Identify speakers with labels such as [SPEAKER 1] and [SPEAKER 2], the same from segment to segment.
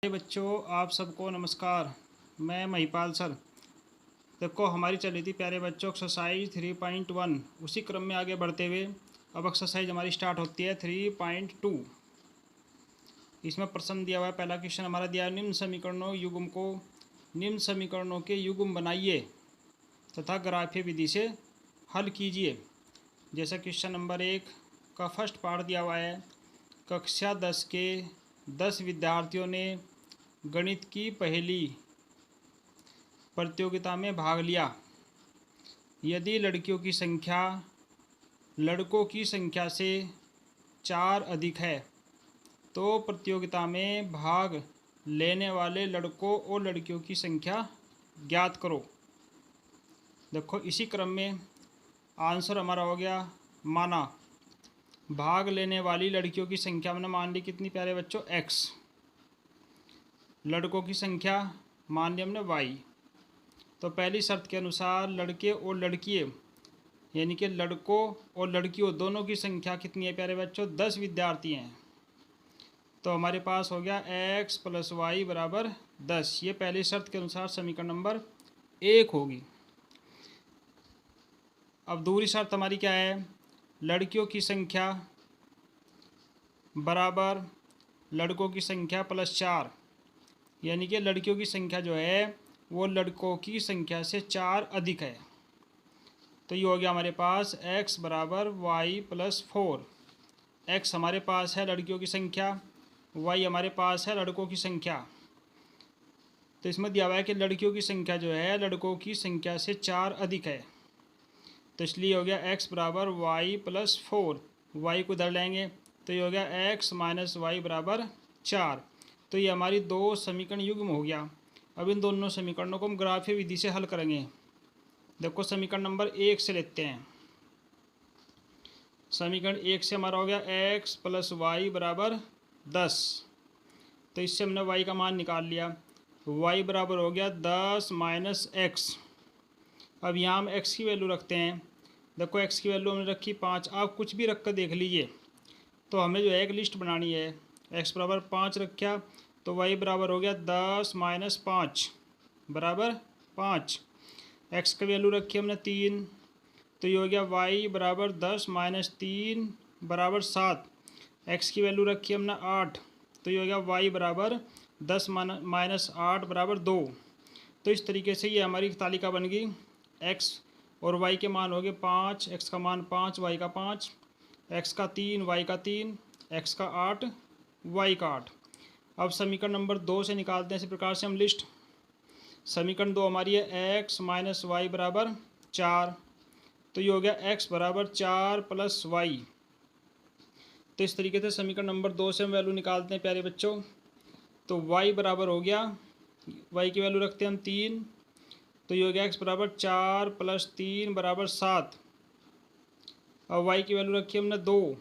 [SPEAKER 1] बच्चों, आप सबको नमस्कार। मैं महिपाल सर। देखो, हमारी चल रही थी प्यारे बच्चों एक्सरसाइज 3.1। उसी क्रम में आगे बढ़ते हुए अब एक्सरसाइज हमारी स्टार्ट होती है 3.2। इसमें प्रश्न दिया हुआ है। पहला क्वेश्चन हमारा दिया है, निम्न समीकरणों के युग्म बनाइए तथा ग्राफीय विधि से हल कीजिए। जैसा क्वेश्चन नंबर 1 का फर्स्ट पार्ट दिया हुआ है, कक्षा 10 के 10 विद्यार्थियों ने गणित की पहली प्रतियोगिता में भाग लिया। यदि लड़कों की संख्या से 4 अधिक है तो प्रतियोगिता में भाग लेने वाले लड़कों और लड़कियों की संख्या ज्ञात करो। देखो, इसी क्रम में आंसर हमारा हो गया माना। भाग लेने वाली लड़कियों की संख्या हमने मान ली कितनी प्यारे बच्चों, x। लड़कों की संख्या मान ली हमने y। तो पहली शर्त के अनुसार लड़के और लड़कियाँ यानी कि लड़कों और लड़कियों दोनों की संख्या कितनी है प्यारे बच्चों, 10 विद्यार्थी हैं। तो हमारे पास हो गया x + y = 10। ये पहली शर्त के अनुसार समीकरण नंबर 1 होगी। अब दूसरी शर्त हमारी क्या है, लड़कियों की संख्या बराबर लड़कों की संख्या +4, यानी कि लड़कियों की संख्या जो है वो लड़कों की संख्या से 4 अधिक है। तो ये हो गया हमारे पास x = y + 4। x हमारे पास है लड़कियों की संख्या, y हमारे पास है लड़कों की संख्या। तो इसमें दिया हुआ है कि लड़कियों की संख्या जो है लड़कों की संख्या से 4 अधिक है। तो इसलिए हो गया x = y + 4। y को इधर लेंगे तो ये हो गया x - y = 4। तो ये हमारी दो समीकरण युग्म हो गया। अब इन दोनों समीकरणों को हम ग्राफीय विधि से हल करेंगे। देखो, समीकरण नंबर 1 से लेते हैं। समीकरण 1 से हमारा हो गया x + y = 10। तो इससे हमने y का मान निकाल लिया। y बराबर हो गया 10 - x। अब यहाँ हम x की वैल्यू रखते हैं। देखो, x की वैल्यू हमने रखी 5। आप कुछ भी रख कर देख लीजिए। तो हमें जो है एक लिस्ट बनानी है। x बराबर 5 रखा तो y बराबर हो गया 10 - 5 बराबर 5। x की वैल्यू रखी हमने 3 तो ये हो गया y बराबर 10 - 3 बराबर 7। x की वैल्यू रखी हमने 8 तो ये हो गया y बराबर 10 - 8 बराबर 2। तो इस तरीके से ये हमारी तालिका बन गई। x और y के मान हो गए 5, x का मान 5, y का 5, x का 3, y का 3, x का 8, y का 8। अब समीकरण नंबर 2 से निकालते हैं इसी प्रकार से हम लिस्ट। समीकरण 2 हमारी है x - y = 4। तो ये हो गया x बराबर 4 + y। तो इस तरीके से समीकरण नंबर 2 से हम वैल्यू निकालते हैं प्यारे बच्चों। तो y बराबर हो गया, y की वैल्यू रखते हैं हम 3। तो ये हो गया x बराबर 4 + 3 = 7। अब y की वैल्यू रखी हमने 2।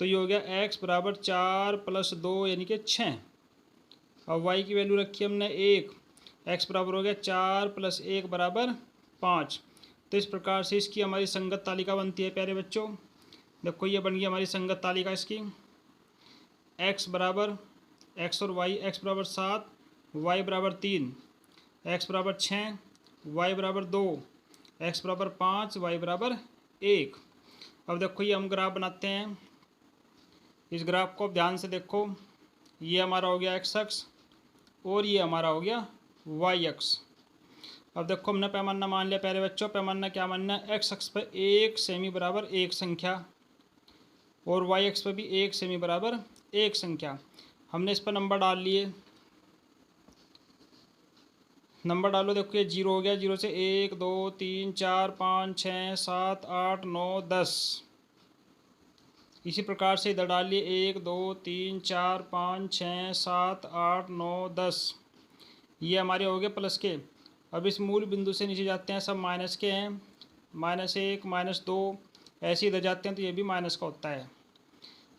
[SPEAKER 1] तो ये हो गया x बराबर 4 + 2 यानी कि 6। अब y की वैल्यू रखी हमने 1। x बराबर हो गया 4 + 1 = 5। तो इस प्रकार से इसकी हमारी संगत तालिका बनती है प्यारे बच्चों। देखो, ये बन गई हमारी संगत तालिका इसकी। x बराबर x और y, x बराबर 7, y बराबर 3, x बराबर 6, y बराबर 2, x बराबर 5, y बराबर 1। अब देखो, ये हम ग्राफ बनाते हैं। इस ग्राफ को ध्यान से देखो। ये हमारा हो गया x अक्ष और ये हमारा हो गया y अक्ष। अब देखो, हमने पैमाना मान लिया प्यारे बच्चों। पैमाना क्या मानना है, x अक्ष पर 1 सेमी बराबर 1 संख्या और y अक्ष पर भी 1 सेमी बराबर 1 संख्या। हमने इस पर नंबर डाल लिए। नंबर डालो। देखो, ये 0 हो गया। 0 से 1 2 3 4 5 6 7 8 9 10। इसी प्रकार से इधर डाल लिए 1 2 3 4 5 6 7 8 9 10। ये हमारे हो गए प्लस के। अब इस मूल बिंदु से नीचे जाते हैं, सब माइनस के हैं। -1 -2 ऐसे इधर जाते हैं तो ये भी माइनस का होता है।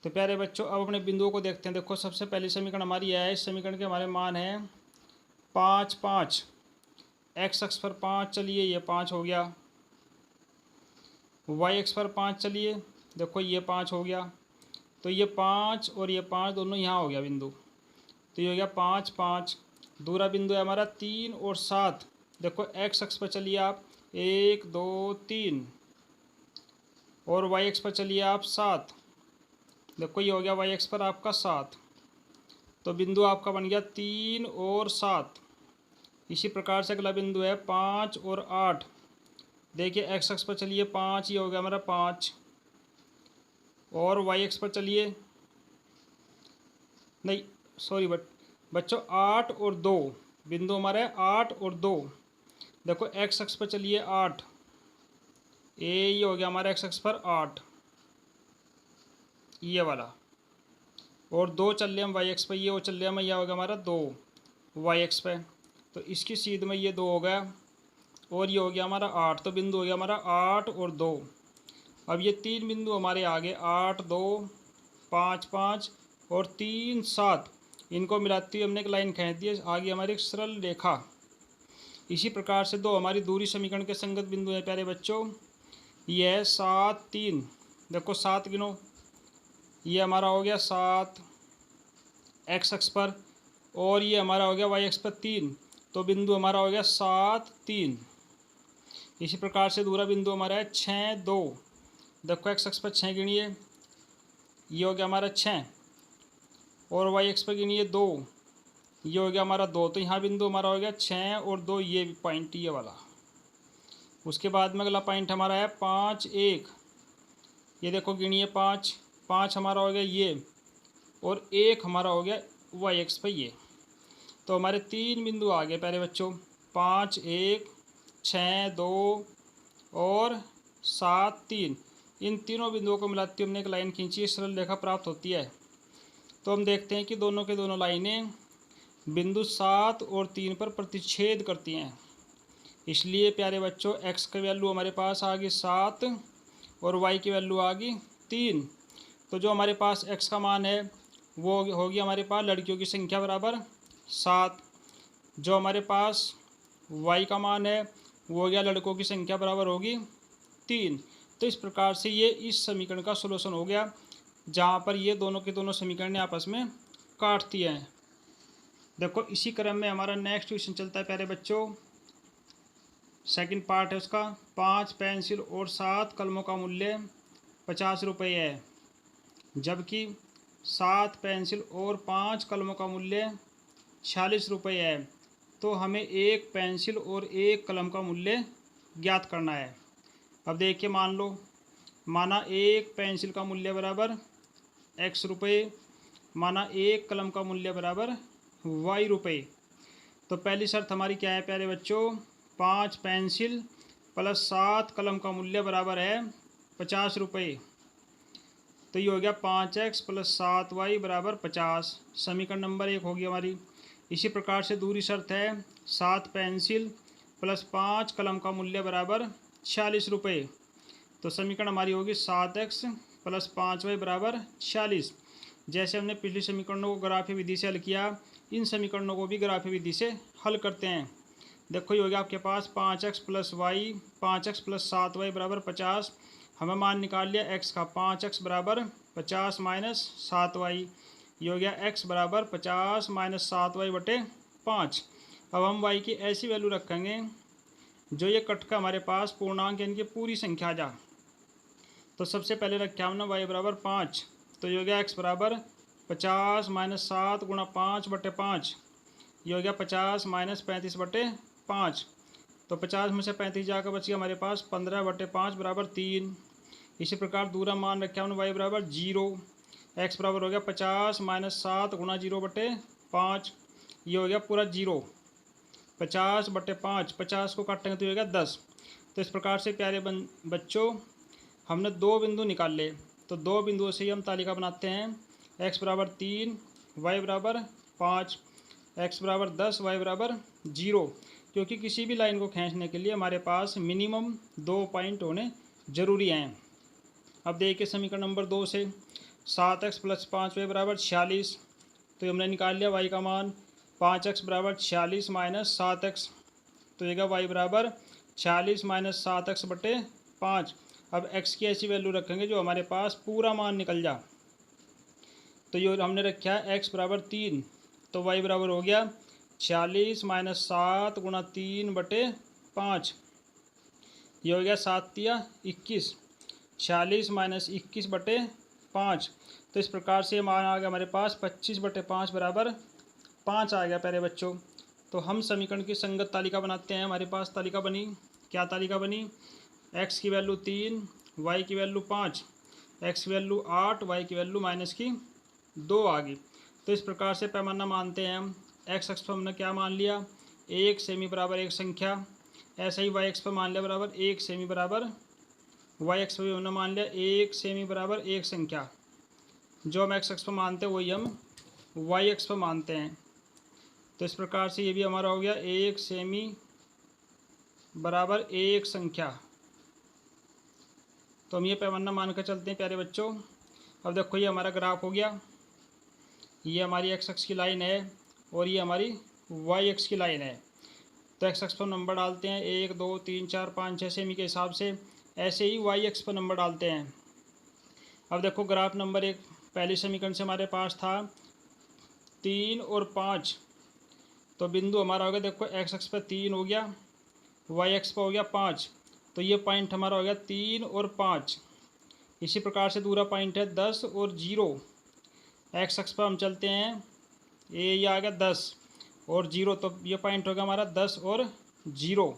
[SPEAKER 1] तो प्यारे बच्चों, अब अपने बिंदुओं को देखते हैं। देखो, सबसे पहली समीकरण हमारी है। इस समीकरण के हमारे मान हैं 5 5। x अक्ष पर 5, चलिए ये 5 हो गया। y अक्ष पर 5, चलिए देखो ये 5 हो गया। तो ये 5 और ये 5 दोनों यहाँ हो गया बिंदु। तो ये हो गया 5 5। दूसरा बिंदु है हमारा 3 और 7। देखो एक्स अक्ष पर चलिए आप 1 2 3 और वाई अक्ष पर चलिए आप 7। देखो ये हो गया वाई अक्ष पर आपका 7। तो बिंदु आपका बन गया 3 और 7। इसी प्रकार से अगला बिंदु है 5 और 8। देखिए एक्स अक्ष पर चलिए 5, ये हो गया हमारा 5। और वाई अक्ष पर चलिए, नहीं सॉरी बच्चों 8 और 2। बिंदु हमारा है 8 और 2। देखो एक्स अक्ष पर चलिए 8, ये हो गया हमारा एक्स अक्ष पर 8, ये वाला। और 2 चल रहे हम वाई एक्स पर, ये वो चल रहे हम, यह हो गया हमारा 2 वाई एक्स पे। तो इसकी सीध में ये 2 हो गया और ये हो गया हमारा 8। तो बिंदु हो गया हमारा 8 और 2। अब ये 3 बिंदु हमारे आगे 8 2 5 5 और 3 7, इनको मिलाती हुई हमने एक लाइन खींच दी है, आगे हमारी एक सरल रेखा। इसी प्रकार से दो हमारी दूरी समीकरण के संगत बिंदु हैं प्यारे बच्चों। ये है 7 3। देखो 7 गिनो, ये हमारा हो गया 7 एक्स अक्ष पर और ये हमारा हो गया वाई अक्ष पर 3। तो बिंदु हमारा हो गया 7 3। इसी प्रकार से दूसरा बिंदु हमारा है 6 2। देखो एक्स अक्ष पर 6 गिनिए, ये हो गया हमारा 6 और वाई एक्स पर गिनिए 2, ये हो गया हमारा 2। तो यहाँ बिंदु हमारा हो गया 6 और 2, ये पॉइंट ये वाला। उसके बाद में अगला पॉइंट हमारा है 5 1। ये देखो गिनिए 5 5 हमारा हो गया ये, और 1 हमारा हो गया वाई एक्स पर ये। तो हमारे 3 बिंदु आ गए प्यारे बच्चों, 5 1 6 2 और 7 3। इन तीनों बिंदुओं को मिलाते हुए हमने एक लाइन खींची, सरल रेखा प्राप्त होती है। तो हम देखते हैं कि दोनों के दोनों लाइनें बिंदु 7 और 3 पर प्रतिच्छेद करती हैं। इसलिए प्यारे बच्चों x की वैल्यू हमारे पास आ गई 7 और y की वैल्यू आ गई 3। तो जो हमारे पास x का मान है वो होगी हमारे पास लड़कियों की संख्या बराबर 7। जो हमारे पास y का मान है वो हो गया लड़कों की संख्या बराबर होगी 3। तो इस प्रकार से ये इस समीकरण का सॉल्यूशन हो गया, जहाँ पर ये दोनों के दोनों समीकरण आपस में काटती हैं। देखो इसी क्रम में हमारा नेक्स्ट क्वेश्चन चलता है प्यारे बच्चों। सेकंड पार्ट है उसका। 5 पेंसिल और 7 कलमों का मूल्य 50 रुपये है, जबकि 7 पेंसिल और 5 कलमों का मूल्य 46 रुपये है। तो हमें एक पेंसिल और एक कलम का मूल्य ज्ञात करना है। अब देखिए माना एक पेंसिल का मूल्य बराबर x रुपये, माना एक कलम का मूल्य बराबर y रुपये। तो पहली शर्त हमारी क्या है प्यारे बच्चों, 5 पेंसिल प्लस 7 कलम का मूल्य बराबर है 50 रुपये। तो ये हो गया 5x प्लस 7y बराबर 50। समीकरण नंबर 1 होगी हमारी। इसी प्रकार से दूसरी शर्त है 7 पेंसिल प्लस 5 कलम का मूल्य बराबर 46 रुपये। तो समीकरण हमारी होगी 7x प्लस 5y बराबर 46। जैसे हमने पिछले समीकरणों को ग्राफीय विधि से हल किया, इन समीकरणों को भी ग्राफीय विधि से हल करते हैं। देखो ये हो गया आपके पास 5x प्लस 7y बराबर 50। हमें मान निकाल लिया x का, 5x बराबर 50 माइनस 7y। ये हो गया x बराबर 50 माइनस 7y बटे 5। अब हम y की ऐसी वैल्यू रखेंगे जो ये कट का हमारे पास पूर्णांक यानी कि पूरी संख्या आ जा। तो सबसे पहले रखा हमने y बराबर 5। तो ये हो गया x बराबर 50 माइनस 7 गुणा 5 बटे 5। ये हो गया 50 माइनस 35 बटे 5। तो 50 में से 35 जाकर बच गया हमारे पास 15 बटे 5 बराबर 3। इसी प्रकार दूसरा मान रखा हमने y बराबर 0। x बराबर हो गया 50 माइनस 7 गुणा 0 बटे 5। ये हो गया पूरा 0। 50 बटे 5, 50 को काटेंगे तो ये हो गया 10। तो इस प्रकार से प्यारे बच्चों हमने दो बिंदु निकाल ले। तो दो बिंदुओं से ही हम तालिका बनाते हैं। x बराबर 3, y बराबर 5, x बराबर 10, y बराबर 0। क्योंकि किसी भी लाइन को खींचने के लिए हमारे पास मिनिमम 2 पॉइंट होने ज़रूरी हैं। अब देखिए समीकरण नंबर 2 से 7x प्लस 5y बराबर 46। तो हमने निकाल लिया y का मान, 5x बराबर 46 माइनस 7x। तो ये y बराबर 46 माइनस 7x बटे 5। अब x की ऐसी वैल्यू रखेंगे जो हमारे पास पूरा मान निकल जा। तो ये हमने रखा है x बराबर 3। तो y बराबर हो गया 46 माइनस 7 गुणा 3/5, ये हो गया 7 या 21, 46 माइनस 21/5। तो इस प्रकार से मान आ गया हमारे पास 25/5 बराबर 5 आ गया प्यारे बच्चों। तो हम समीकरण की संगत तालिका बनाते हैं। हमारे पास तालिका बनी, क्या तालिका बनी, x की वैल्यू 3, y की वैल्यू 5, x की वैल्यू 8, y की वैल्यू -2 आ गई। तो इस प्रकार से पैमाना मानते हैं हम। x अक्ष पर हमने क्या मान लिया, 1 सेमी बराबर 1 संख्या। ऐसे ही y अक्ष पर मान लिया बराबर 1 सेमी बराबर, y अक्ष पर भी हमने मान लिया 1 सेमी बराबर 1 संख्या। जो हम x अक्ष पर मानते हैं वही हम y अक्ष पर मानते हैं। तो इस प्रकार से ये भी हमारा हो गया 1 सेमी बराबर 1 संख्या। तो हम ये पैमाना मान कर चलते हैं प्यारे बच्चों। अब देखो ये हमारा ग्राफ हो गया, ये हमारी x अक्ष की लाइन है और ये हमारी y अक्ष की लाइन है। तो x अक्ष पर नंबर डालते हैं 1 2 3 4 5 6 सेमी के हिसाब से, ऐसे ही y अक्ष पर नंबर डालते हैं। अब देखो ग्राफ नंबर 1 पहली समीकरण से हमारे पास था 3 और 5, तो बिंदु हमारा हो गया, देखो x अक्ष पर 3 हो गया, y अक्ष पर हो गया 5, तो ये पॉइंट हमारा हो गया 3 और 5। इसी प्रकार से दूसरा पॉइंट है 10 और 0। x अक्ष पर हम चलते हैं, ये आ गया 10 और 0, तो ये पॉइंट हो गया हमारा 10 और 0।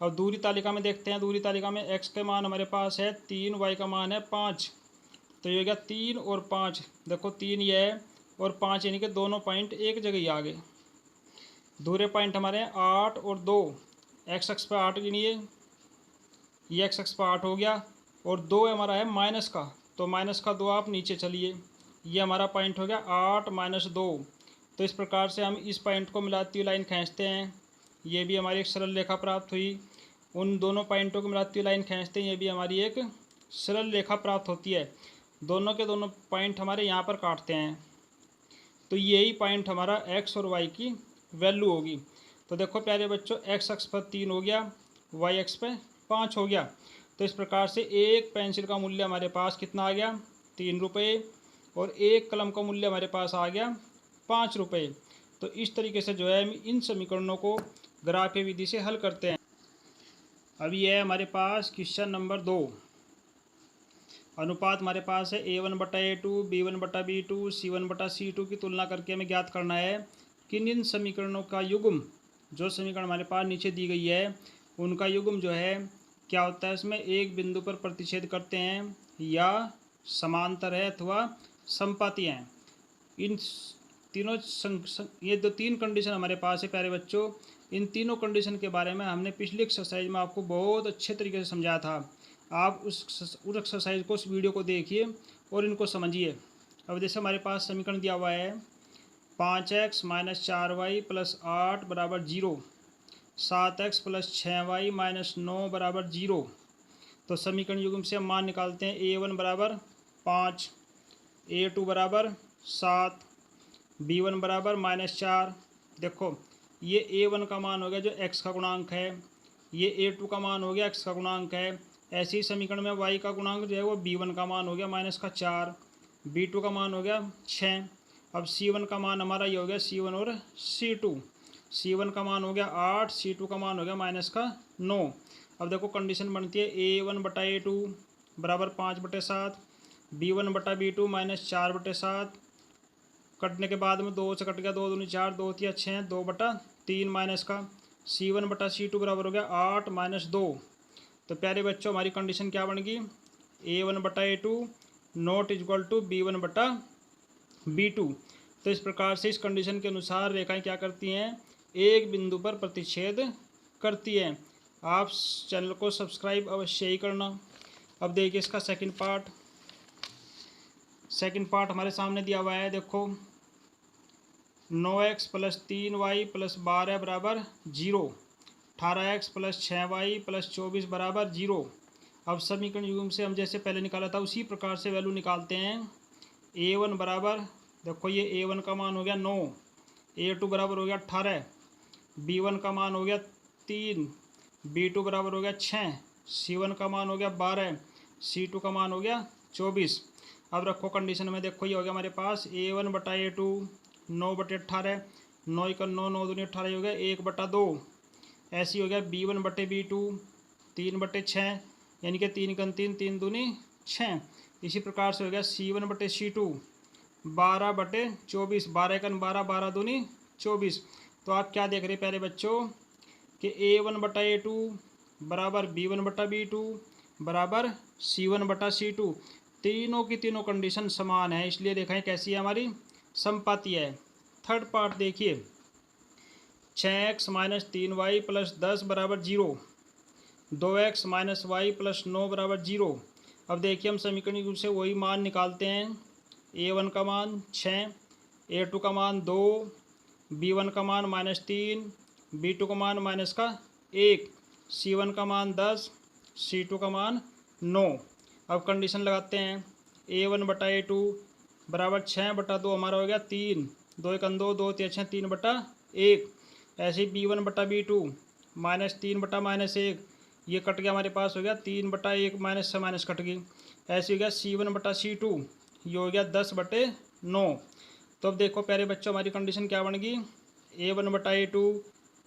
[SPEAKER 1] अब दूसरी तालिका में देखते हैं, दूसरी तालिका में x का मान हमारे पास है 3, y का मान है 5, तो ये हो गया 3 और 5। देखो 3 ये है और 5 यानी कि दोनों पॉइंट एक जगह ही आ गए। दूसरे पॉइंट हमारे हैं 8 और 2, x अक्ष पर 8 गिनिए, ये x अक्ष पर 8 हो गया और 2 हमारा है माइनस का, तो -2 आप नीचे चलिए, ये हमारा पॉइंट हो गया 8 - 2। तो इस प्रकार से हम इस पॉइंट को मिलाती हुई लाइन खींचते हैं, ये भी हमारी एक सरल रेखा प्राप्त हुई। उन दोनों पॉइंटों को मिलाती हुई लाइन खींचते हैं, ये भी हमारी एक सरल रेखा प्राप्त होती है। दोनों के दोनों पॉइंट हमारे यहाँ पर काटते हैं, तो यही पॉइंट हमारा x और y की वैल्यू होगी। तो देखो प्यारे बच्चों, x अक्ष पर 3 हो गया, y अक्ष पर 5 हो गया। तो इस प्रकार से एक पेंसिल का मूल्य हमारे पास कितना आ गया, 3 रुपये, और एक कलम का मूल्य हमारे पास आ गया 5 रुपये। तो इस तरीके से जो है हम इन समीकरणों को ग्राफीय विधि से हल करते हैं। अब ये है हमारे पास क्वेश्चन नंबर 2। अनुपात हमारे पास है A1/A2, B1/B2, C1/C2 की तुलना करके हमें ज्ञात करना है किन इन समीकरणों का युग्म, जो समीकरण हमारे पास नीचे दी गई है उनका युग्म जो है क्या होता है, इसमें एक बिंदु पर प्रतिच्छेद करते हैं या समांतर है अथवा समपाती हैं। इन तीनों ये जो 3 कंडीशन हमारे पास है प्यारे बच्चों, इन तीनों कंडीशन के बारे में हमने पिछली एक्सरसाइज में आपको बहुत अच्छे तरीके से समझाया था। आप उस एक्सरसाइज को, उस वीडियो को देखिए और इनको समझिए। अब जैसे हमारे पास समीकरण दिया हुआ है 5x - 4y + 8 = 0, 7x + 6y - 9 = 0। तो समीकरण युग्म से हम मान निकालते हैं। A1 = 5, A2 = 7, B1 = -4। देखो ये A1 का मान हो गया जो x का गुणांक है, ये A2 का मान हो गया x का गुणांक है। ऐसे ही समीकरण में y का गुणांक जो है वो B1 का मान हो गया -4, B2 का मान हो गया 6। अब C1 का मान हमारा ये हो गया C1 और C2। C1 का मान हो गया 8, C2 का मान हो गया -9। अब देखो कंडीशन बनती है A1/A2 = 5/7, B1/B2 -4/7। कटने के बाद में 2 से कट गया, 2 दूनी 4, 2 तिया 6, 2/3 माइनस का। C1/C2 बराबर हो गया 8 - 2। तो प्यारे बच्चों हमारी कंडीशन क्या बन गई, A1/A2 ≠ B1/B2। तो इस प्रकार से इस कंडीशन के अनुसार रेखाएं क्या करती हैं, एक बिंदु पर प्रतिच्छेद करती हैं। आप चैनल को सब्सक्राइब अवश्य ही करना। अब देखिए इसका सेकंड पार्ट हमारे सामने दिया हुआ है। देखो 9x + 3y + 12 = 0, 18x + 6y + 24 = 0। अब समीकरण युग्म से हम जैसे पहले निकाला था उसी प्रकार से वैल्यू निकालते हैं। A1 बराबर, देखो ये A1 का मान हो गया 9, A2 बराबर हो गया 18, B1 का मान हो गया 3, B2 बराबर हो गया 6, C1 का मान हो गया 12, C2 का मान हो गया 24। अब रखो कंडीशन में, देखो ये हो गया हमारे पास A1/A2 9/18, 9 का 9, 9 दूनी 18 हो गया 1/2। ऐसी हो गया B1/B2 3/6, यानी कि 3 का 3, 3 दूनी 6। इसी प्रकार से हो गया C1/C2 12/24, 12 का 12, 12 दूनी 24। तो आप क्या देख रहे हैं प्यारे बच्चों कि A1/A2 बराबर B1/B2 बराबर C1/C2। तीनों की तीनों कंडीशन समान है, इसलिए देखें कैसी है हमारी समपाती है। थर्ड पार्ट देखिए, 6x - 3y + 10 बराबर 0, 2x - y + 9 बराबर 0। अब देखिए हम समीकरण रूप से वही मान निकालते हैं। A1 का मान 6, A2 का मान 2, B1 का मान -3, B2 का मान -1, C1 का मान 10, C2 का मान 9। अब कंडीशन लगाते हैं। A1/A2 बराबर 6/2 हमारा हो गया 3, 2 1 2, 2 3 3/1। ऐसे ही B1/B2 -3/-1, ये कट गया हमारे पास, हो गया 3/1, माइनस से माइनस कट गई। ऐसे हो गया C1/C2, ये हो गया 10/9। तो अब देखो प्यारे बच्चों हमारी कंडीशन क्या बन गई, A1/A2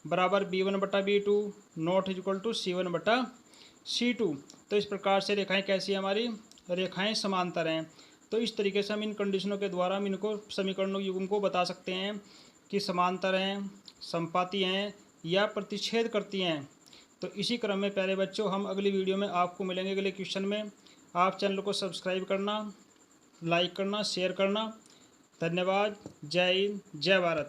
[SPEAKER 1] बराबर B1/B2 not equal to C1/C2। तो इस प्रकार से रेखाएं कैसी है हमारी, रेखाएं समांतर हैं। तो इस तरीके से हम इन कंडीशनों के द्वारा हम इनको समीकरणों युग्म को बता सकते हैं कि समांतर हैं, समपाती हैं या प्रतिच्छेद करती हैं। तो इसी क्रम में प्यारे बच्चों हम अगली वीडियो में आपको मिलेंगे अगले क्वेश्चन में। आप चैनल को सब्सक्राइब करना, लाइक करना, शेयर करना। धन्यवाद। जय हिंद, जय भारत।